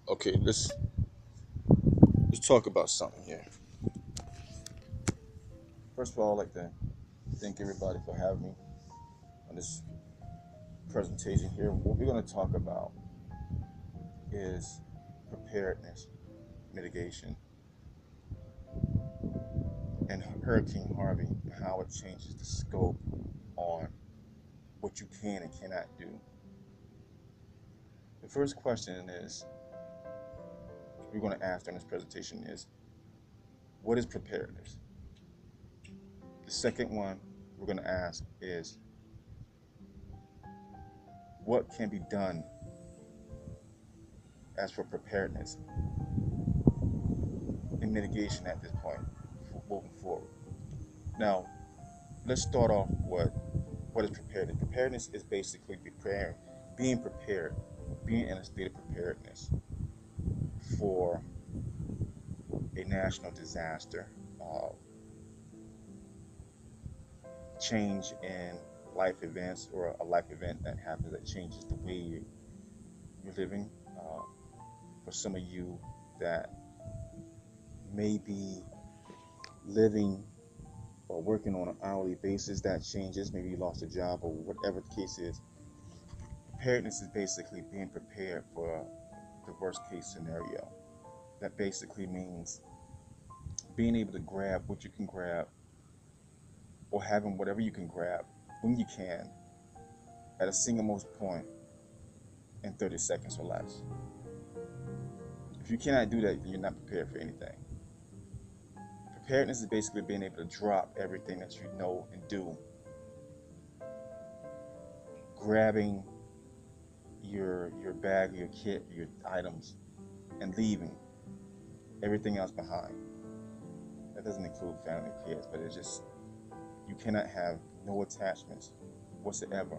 Okay, let's talk about something here. First of all, I'd like to thank everybody for having me on this presentation here. What we're going to talk about is preparedness, mitigation, and Hurricane Harvey and how it changes the scope on what you can and cannot do. The first question is we're going to ask during this presentation is, what is preparedness? The second one we're going to ask is, what can be done as for preparedness and mitigation at this point moving forward? Now, let's start off with what is preparedness. Preparedness is basically being prepared, being in a state of preparedness for a national disaster, change in life events, or a life event that happens that changes the way you're living. For some of you that may be living or working on an hourly basis, that changes. Maybe you lost a job or whatever the case is. Preparedness is basically being prepared for the worst case scenario. That basically means being able to grab what you can grab, or having whatever you can grab when you can at a single most point in 30 seconds or less. If you cannot do that, then you're not prepared for anything. Preparedness is basically being able to drop everything that you know and do, grabbing your bag, your kit, your items, and leaving everything else behind. That doesn't include family, kids, but it's just, you cannot have no attachments whatsoever.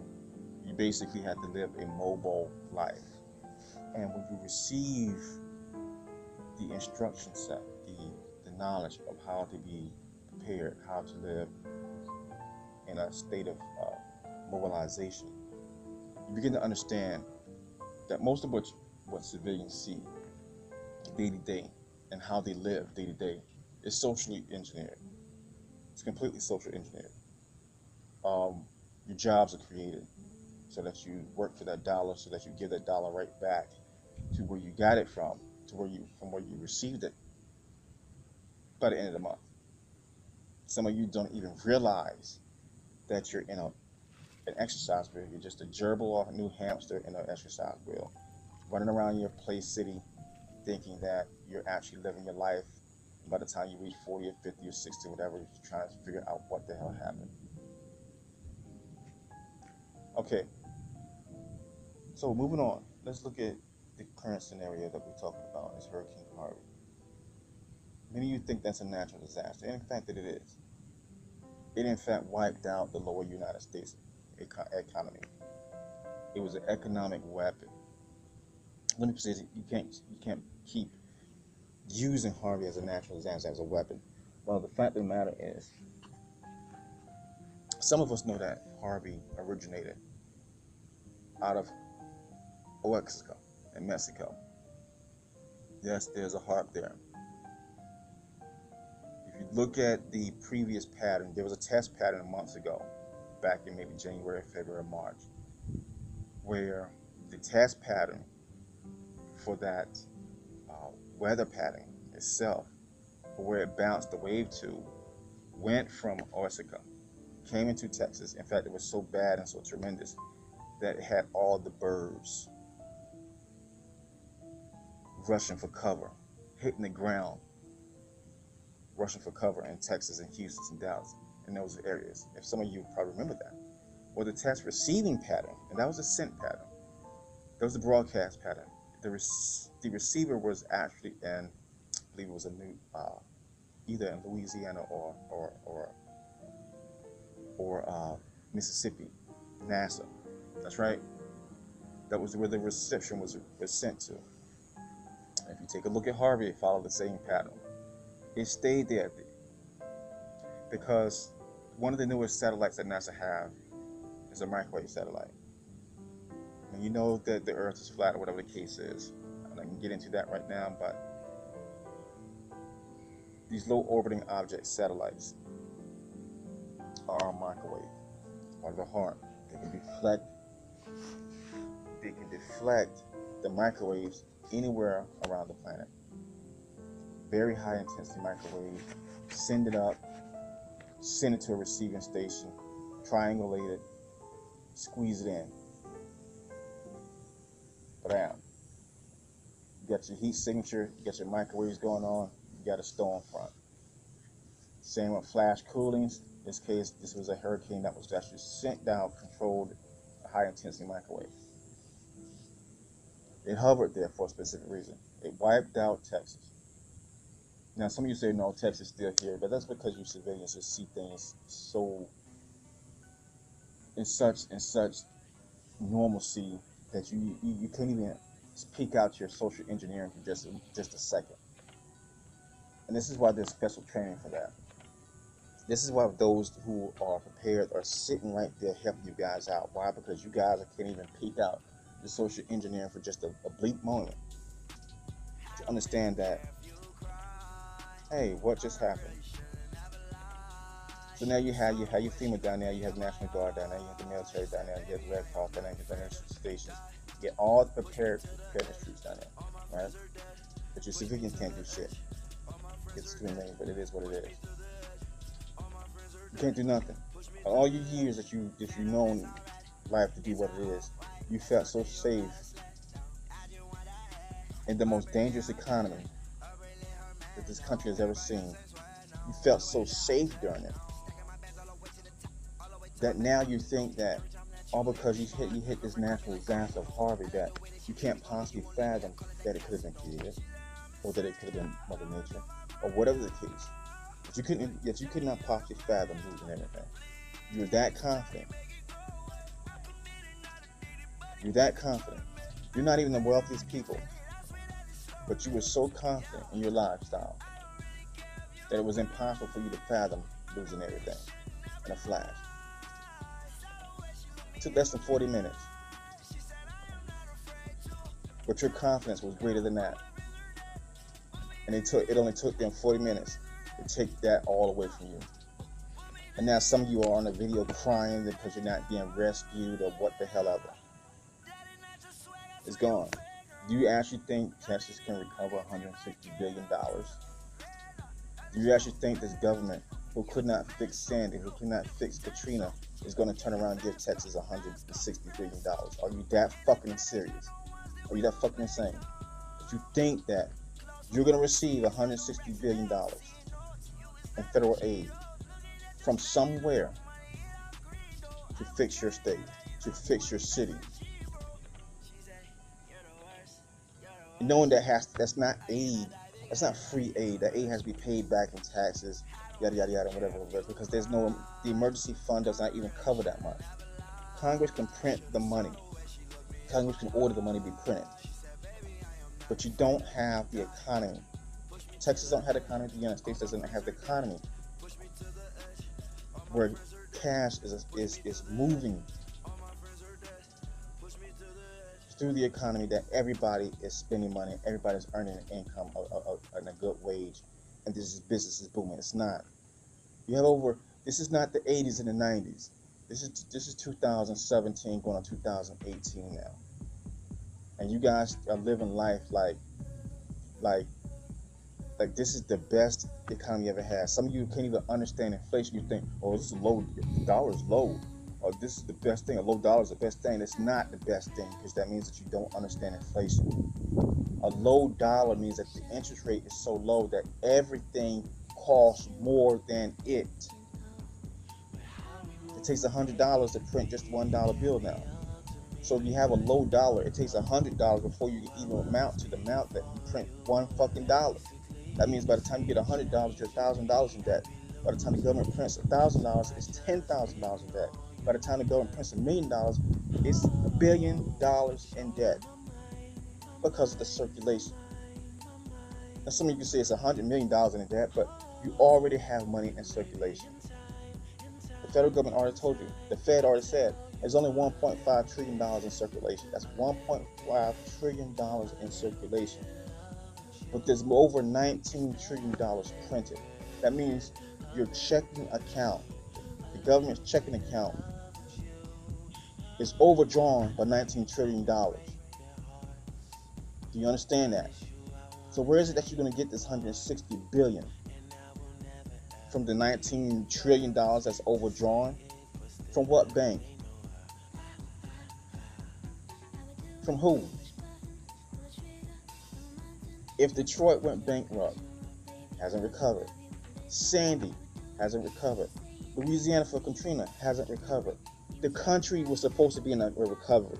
You basically have to live a mobile life. And when you receive the instruction set, the knowledge of how to be prepared, how to live in a state of mobilization, you begin to understand that most of what civilians see day to day and how they live day to day is socially engineered. It's completely social engineered. Your jobs are created so that you work for that dollar, so that you give that dollar right back to where you got it from, from where you received it by the end of the month. Some of you don't even realize that you're in an exercise wheel. You're just a gerbil or a new hamster in an exercise wheel, running around your play city, thinking that you're actually living your life. By the time you reach 40 or 50 or 60 or whatever, you're trying to figure out what the hell happened. Okay, so moving on, let's look at the current scenario that we're talking about is Hurricane Harvey. Many of you think that's a natural disaster, and in fact it is. It in fact wiped out the lower United States economy. It was an economic weapon. Let me say, you can't keep using Harvey as a natural disaster as a weapon. Well, the fact of the matter is, some of us know that Harvey originated out of Mexico and Mexico. Yes, there's a heart there. If you look at the previous pattern, there was a test pattern months ago, back in maybe January, February, March, where the test pattern for that weather pattern itself, where it bounced the wave to, went from Mexico, came into Texas. In fact, it was so bad and so tremendous that it had all the birds rushing for cover, hitting the ground, rushing for cover in Texas and Houston and Dallas, in those areas. If some of you probably remember that. Or the test receiving pattern, and that was a scent pattern. That was the broadcast pattern. The receiver was actually in, I believe it was either in Louisiana or Mississippi, NASA. That's right. That was where the reception was sent to. If you take a look at Harvey, it followed the same pattern. It stayed there because one of the newest satellites that NASA have is a microwave satellite. And you know that the Earth is flat, or whatever the case is. get into that right now, but these low orbiting objects, satellites, are a microwave, are the heart. They can deflect the microwaves anywhere around the planet. Very high intensity microwave, send it up, send it to a receiving station, triangulate it, squeeze it in. Bam. You got your heat signature, you got your microwaves going on, you got a storm front. Same with flash coolings. In this case, this was a hurricane that was actually sent down, controlled high intensity microwave. It hovered there for a specific reason. It wiped out Texas. Now, some of you say, no, Texas is still here, but that's because you civilians just see things so in such normalcy that you couldn't even peek out your social engineering for just a second. And this is why there's special training for that. This is why those who are prepared are sitting right there helping you guys out. Why? Because you guys can't even peek out the social engineering for just a bleak moment to understand that, hey, what just happened? So now you have your FEMA down there, you have the National Guard down there, you have the military down there, you have the Red Cross down there, you have the nurse stations, you get all the preparedness troops down there, right? But your civilians can't do shit. It's too lame, but it is what it is. You can't do nothing. All your years that you've known life to be what it is, you felt so safe in the most dangerous economy that this country has ever seen. You felt so safe during it that now you think that all because you hit this natural disaster of Harvey that you can't possibly fathom that it could have been created, or that it could have been Mother Nature, or whatever the case. That you could not possibly fathom losing everything. You're that confident. You're that confident. You're not even the wealthiest people, but you were so confident in your lifestyle that it was impossible for you to fathom losing everything in a flash. It took less than 40 minutes, but your confidence was greater than that. And it only took them 40 minutes to take that all away from you. And now some of you are on the video crying because you're not being rescued or what the hell ever. It's gone. Do you actually think Texas can recover $160 billion? Do you actually think this government, who could not fix Sandy, who could not fix Katrina, is going to turn around and give Texas $160 billion? Are you that fucking serious? Are you that fucking insane? Do you think that you're going to receive $160 billion in federal aid from somewhere to fix your state, to fix your city? Knowing that's not aid, that's not free aid. That aid has to be paid back in taxes, yada yada yada, whatever, because the emergency fund does not even cover that much. Congress can print the money. Congress can order the money to be printed. But you don't have the economy. Texas don't have the economy. The United States doesn't have the economy where cash is moving through the economy, that everybody is spending money, everybody's earning an income and a good wage, and business is booming. It's not. You have this is not the 80s and the 90s. This is 2017 going on 2018 now. And you guys are living life like this is the best economy you ever had. Some of you can't even understand inflation. You think, oh, this is low, the dollar's low. Or this is the best thing, a low dollar is the best thing. It's not the best thing, because that means that you don't understand inflation. A low dollar means that the interest rate is so low that everything costs more than it. It takes $100 to print just $1 bill now. So if you have a low dollar, it takes $100 before you even amount to the amount that you print one fucking dollar. That means by the time you get $100, you're $1,000 in debt. By the time the government prints $1,000, it's $10,000 in debt. By the time the government prints $1 million, it's $1 billion in debt because of the circulation. Now, some of you can say it's $100 million in debt, but you already have money in circulation. The federal government already told you. The Fed already said There's only $1.5 trillion in circulation. That's $1.5 trillion in circulation. But there's over $19 trillion printed. That means your checking account, the government's checking account, is overdrawn by $19 trillion. Do you understand that? So where is it that you're going to get this $160 billion? From the $19 trillion that's overdrawn? From what bank? From who? If Detroit went bankrupt, hasn't recovered. Sandy hasn't recovered. Louisiana for Katrina hasn't recovered. The country was supposed to be in a recovery.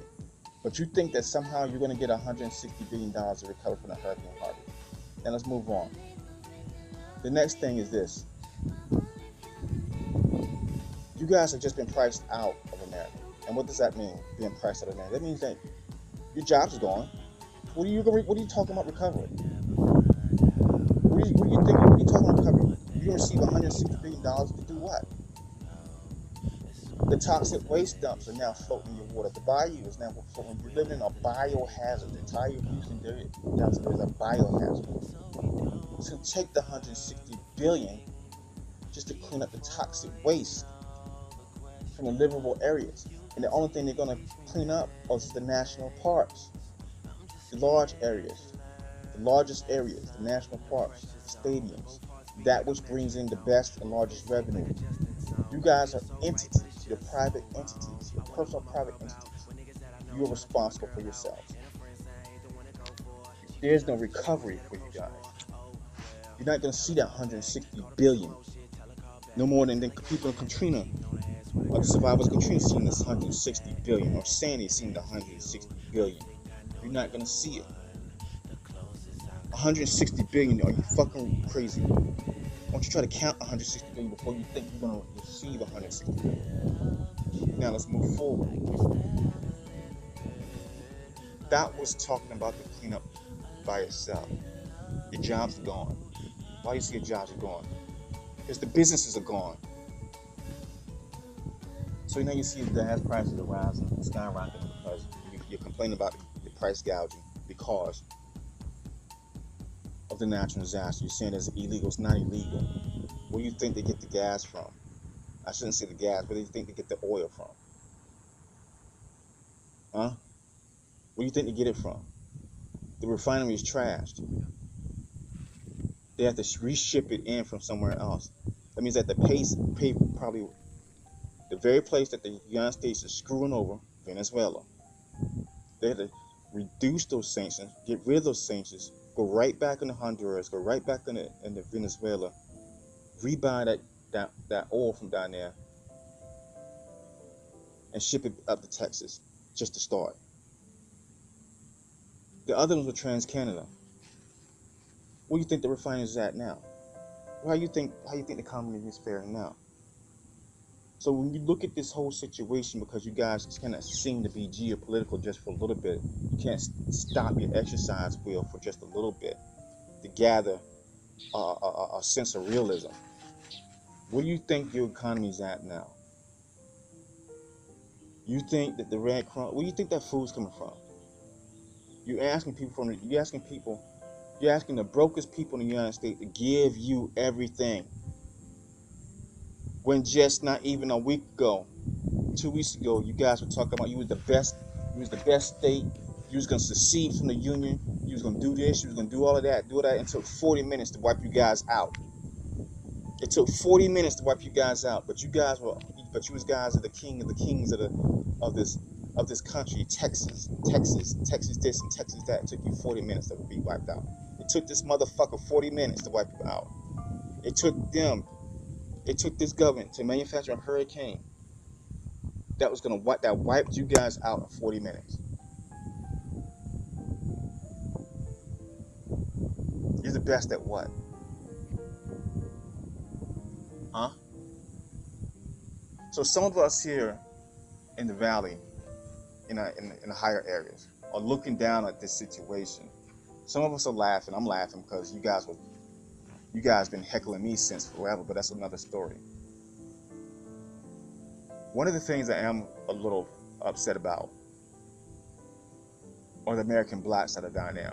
But you think that somehow you're going to get $160 billion to recover from the Hurricane Harvey. Now let's move on. The next thing is this. You guys have just been priced out of America. And what does that mean, being priced out of America? That means that your jobs are gone. What are you talking about recovery? What are you thinking? What are you talking about recovery? You're going to receive $160 billion to do what? The toxic waste dumps are now floating in your water. The bayou is now floating. You're living in a biohazard. The entire Houston Delta is a biohazard. It's going to take the $160 billion just to clean up the toxic waste from the livable areas. And the only thing they're going to clean up is the national parks, the large areas, the largest areas, the national parks, the stadiums, that which brings in the best and largest revenue. You guys are entities, you're private entities, you're personal private entities. You are responsible for yourselves. There's no recovery for you guys. You're not going to see that 160 billion. No more than the people in Katrina, or the survivors of Katrina seeing this 160 billion, or Sandy seeing the 160 billion. You're not going to see it. 160 billion, are you fucking crazy? Why don't you try to count 160 billion before you think you're going to receive 160 billion? Now let's move forward. That was talking about the cleanup by itself. Your jobs are gone. Why do you see your jobs are gone? Because the businesses are gone. So now you see the gas prices are rising, skyrocketing, because you're complaining about the price gouging because of the natural disaster. You're saying it's illegal. It's not illegal. Where do you think they get the gas from? I shouldn't say the gas. Where do you think they get the oil from? Huh? Where do you think they get it from? The refinery is trashed. They have to reship it in from somewhere else. That means that the pay probably the very place that the United States is screwing over, Venezuela. They had to reduce those sanctions, get rid of those sanctions, go right back into Honduras, go right back into Venezuela, rebuy that oil from down there, and ship it up to Texas just to start. The other ones were Trans-Canada. Where do you think the refinery is at now? How do you think the economy is faring now? So when you look at this whole situation, because you guys cannot seem to be geopolitical just for a little bit, you can't stop your exercise wheel for just a little bit to gather a sense of realism. Where do you think your economy is at now? You think that the red crumb? Where do you think that food's coming from? You're asking the brokest people in the United States to give you everything. When just not even a week ago, 2 weeks ago, you guys were talking about you was the best state, you was gonna secede from the union, you was gonna do this, you was gonna do all of that, and it took 40 minutes to wipe you guys out. It took 40 minutes to wipe you guys out, but you guys are the king of the kings of this country, Texas this and Texas that. It took you 40 minutes to be wiped out. It took this motherfucker 40 minutes to wipe you out. It took this government to manufacture a hurricane that wiped you guys out in 40 minutes. You're the best at what? Huh? So some of us here in the valley, in the higher areas, are looking down at this situation. Some of us are laughing. I'm laughing because you guys been heckling me since forever, but that's another story. One of the things I am a little upset about are the American blacks that are down there.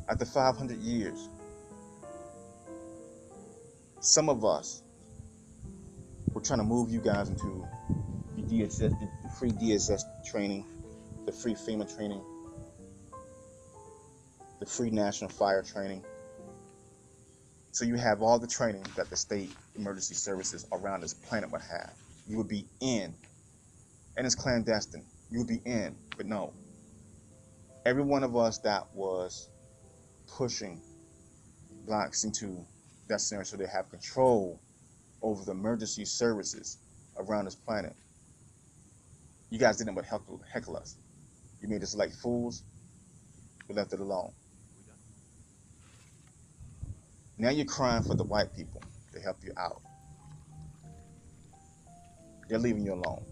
After 500 years, some of us were trying to move you guys into the DSS, the free DSS training, the free FEMA training, the free National Fire training. So you have all the training that the state emergency services around this planet would have. You would be in, and it's clandestine. You would be in, but no. Every one of us that was pushing blacks into that scenario so they have control over the emergency services around this planet, you guys didn't but heckle us. You made us like fools. We left it alone. Now you're crying for the white people to help you out. They're leaving you alone.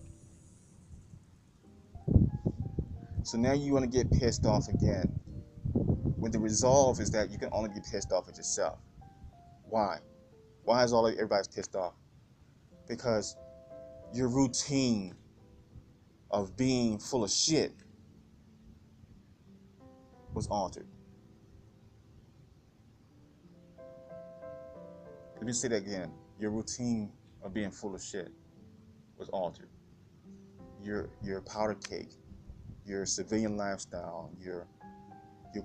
So now you want to get pissed off again, when the resolve is that you can only be pissed off at yourself. Why? Why is everybody's pissed off? Because your routine of being full of shit was altered. Let me say that again. Your routine of being full of shit was altered. Your powder cake, your civilian lifestyle, your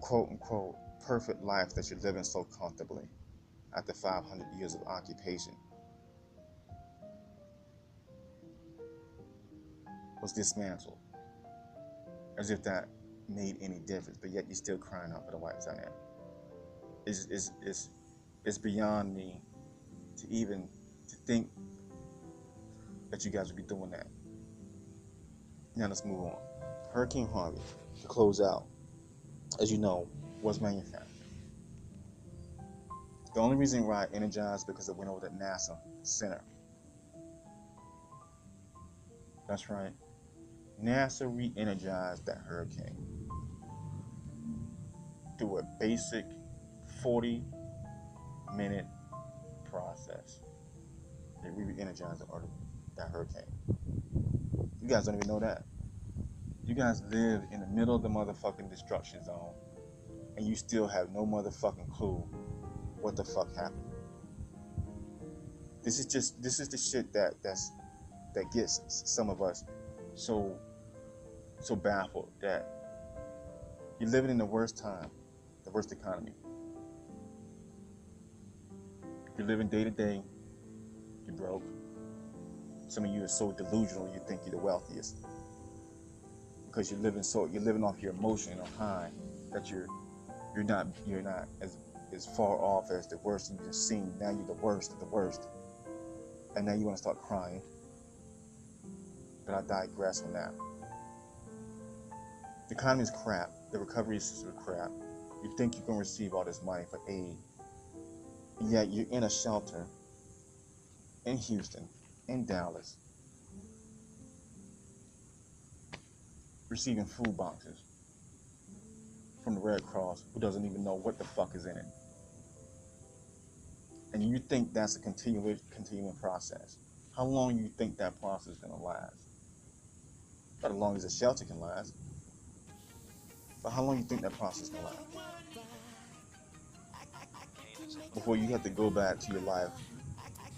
quote unquote perfect life that you're living so comfortably after 500 years of occupation was dismantled, as if that made any difference. But yet you're still crying out for the whites on that. It's beyond me to think that you guys would be doing that. Now let's move on. Hurricane Harvey, to close out, as you know, was manufactured. The only reason why it energized because it went over the NASA Center. That's right. NASA re-energized that hurricane through a basic 40-minute process. They re-energized that hurricane. You guys don't even know that. You guys live in the middle of the motherfucking destruction zone, and you still have no motherfucking clue what the fuck happened. This is the shit that gets some of us so baffled, that you're living in the worst time, the worst economy. You're living day to day. You're broke. Some of you are so delusional you think you're the wealthiest because you're living off your emotional high that you're not as far off as the worst you've just seen. Now you're the worst of the worst, and now you want to start crying. But I digress from that. The economy is crap. The recovery system is crap. You think you're going to receive all this money for aid, and yet you're in a shelter in Houston, in Dallas, receiving food boxes from the Red Cross, who doesn't even know what the fuck is in it. And you think that's a continuing process. How long do you think that process is going to last? Not as long as the shelter can last. But how long do you think that process can last? Before you have to go back to your life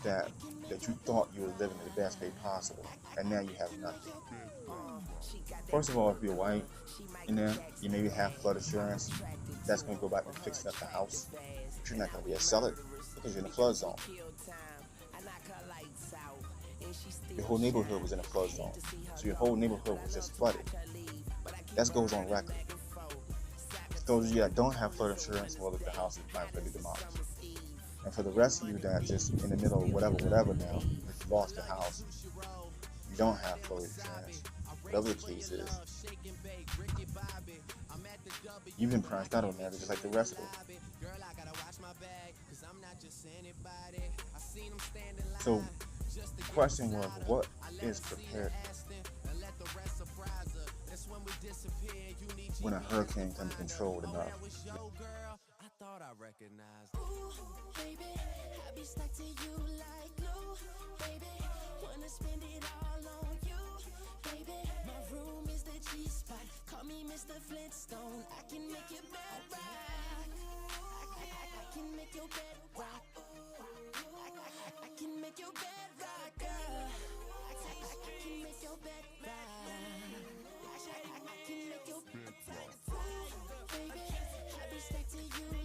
that you thought you were living the best way possible, and now you have nothing. First of all, if you're white, you maybe have flood insurance. That's going to go back and fix up the house. But you're not going to be able to sell it because you're in a flood zone. Your whole neighborhood was in a flood zone, so your whole neighborhood was just flooded. That goes on record. Those of you that don't have flood insurance, well, the house might be demolished. And for the rest of you that just in the middle of whatever now, if you lost the house, you don't have flood insurance, whatever the case is, you've been priced out on that just like the rest of it. So the question was, what is preparedness when a hurricane can be controlled enough recognize. Ooh, baby, I be stuck to you like glue. Baby, wanna spend it all on you. Baby, my room is the G-spot. Call me Mr. Flintstone. I can make your bed rock. I can make your bed rock. I can make your bed rock, girl. I can make your bed rock. I can make your bed rock. Ooh, baby, I be stuck to you